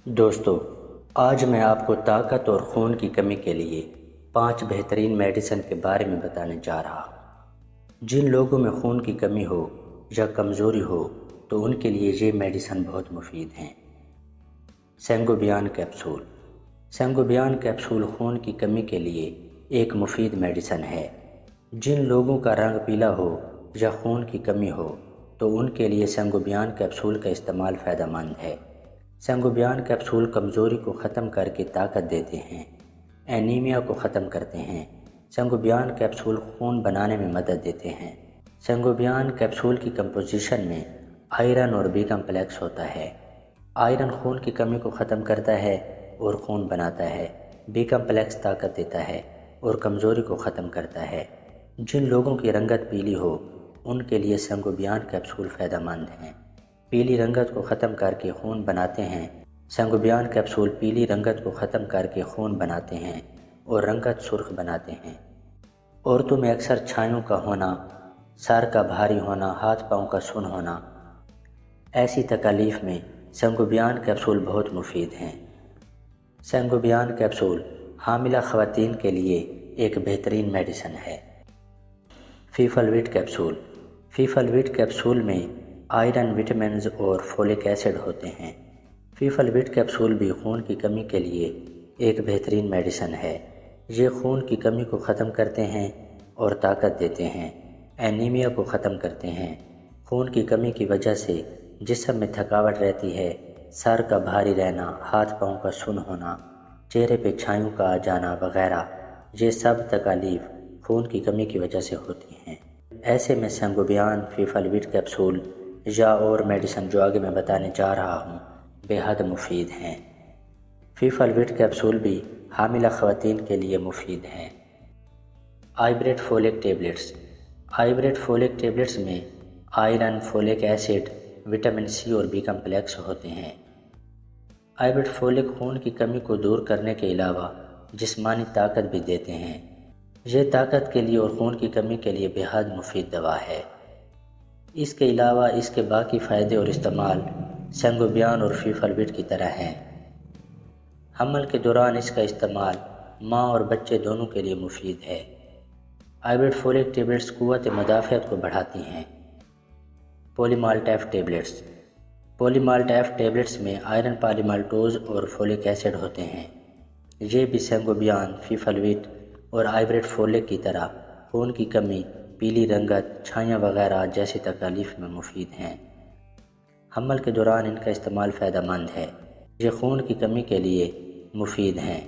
دوستو، آج میں آپ کو طاقت اور خون کی کمی کے لیے 5 بہترین میڈیسن کے بارے میں بتانے جا رہا ہوں۔ جن لوگوں میں خون کی کمی ہو یا کمزوری ہو تو ان کے لیے یہ میڈیسن بہت مفید ہیں۔ سینگوبیان کیپسول۔ سینگوبیان کیپسول خون کی کمی کے لیے ایک مفید میڈیسن ہے۔ جن لوگوں کا رنگ پیلا ہو یا خون کی کمی ہو تو ان کے لیے سینگوبیان کیپسول کا استعمال فائدہ مند ہے۔ سینگوبیان کیپسول کمزوری کو ختم کر کے طاقت دیتے ہیں، اینیمیا کو ختم کرتے ہیں۔ سینگوبیان کیپسول خون بنانے میں مدد دیتے ہیں۔ سینگوبیان کیپسول کی کمپوزیشن میں آئرن اور بی کمپلیکس ہوتا ہے۔ آئرن خون کی کمی کو ختم کرتا ہے اور خون بناتا ہے۔ بی کمپلیکس طاقت دیتا ہے اور کمزوری کو ختم کرتا ہے۔ جن لوگوں کی رنگت پیلی ہو ان کے لیے سینگوبیان کیپسول فائدہ مند ہیں۔ پیلی رنگت کو ختم کر کے خون بناتے ہیں۔ سینگوبیان کیپسول پیلی رنگت کو ختم کر کے خون بناتے ہیں اور رنگت سرخ بناتے ہیں۔ عورتوں میں اکثر چھائیوں کا ہونا، سر کا بھاری ہونا، ہاتھ پاؤں کا سن ہونا، ایسی تکالیف میں سینگوبیان کیپسول بہت مفید ہیں۔ سینگوبیان کیپسول حاملہ خواتین کے لیے ایک بہترین میڈیسن ہے۔ فیفل ویٹ کیپسول۔ فیفل ویٹ کیپسول میں آئرن، وٹامنز اور فولک ایسڈ ہوتے ہیں۔ فیفل ویٹ کیپسول بھی خون کی کمی کے لیے ایک بہترین میڈیسن ہے۔ یہ خون کی کمی کو ختم کرتے ہیں اور طاقت دیتے ہیں، اینیمیا کو ختم کرتے ہیں۔ خون کی کمی کی وجہ سے جسم میں تھکاوٹ رہتی ہے، سر کا بھاری رہنا، ہاتھ پاؤں کا سن ہونا، چہرے پہ چھائیوں کا آ جانا وغیرہ، یہ سب تکالیف خون کی کمی کی وجہ سے ہوتی ہیں۔ ایسے میں سینگوبیان، فیفل ویٹ کیپسول یا اور میڈیسن جو آگے میں بتانے جا رہا ہوں بے حد مفید ہیں۔ فیفل ویٹ کیپسول بھی حاملہ خواتین کے لیے مفید ہیں۔ آئبریٹ فولک ٹیبلٹس۔ آئبریٹ فولک ٹیبلٹس میں iron, folic acid, vitamin C اور بی کمپلیکس ہوتے ہیں۔ آئبریٹ فولک خون کی کمی کو دور کرنے کے علاوہ جسمانی طاقت بھی دیتے ہیں۔ یہ طاقت کے لیے اور خون کی کمی کے لیے بے حد مفید دوا ہے۔ اس کے علاوہ اس کے باقی فائدے اور استعمال سینگوبیان اور فیفل ویٹ کی طرح ہیں۔ حمل کے دوران اس کا استعمال ماں اور بچے دونوں کے لیے مفید ہے۔ آئبریٹ فولک ٹیبلٹس قوت مدافعت کو بڑھاتی ہیں۔ پولی مالٹ ایف ٹیبلٹس۔ پولی مالٹ ایف ٹیبلٹس میں آئرن، پالیمالٹوز اور فولک ایسڈ ہوتے ہیں۔ یہ بھی سینگوبیان، فیفل ویٹ اور آئبریٹ فولک کی طرح خون کی کمی، پیلی رنگت، چھائیاں وغیرہ جیسی تکالیف میں مفید ہیں۔ حمل کے دوران ان کا استعمال فائدہ مند ہے۔ یہ خون کی کمی کے لیے مفید ہیں۔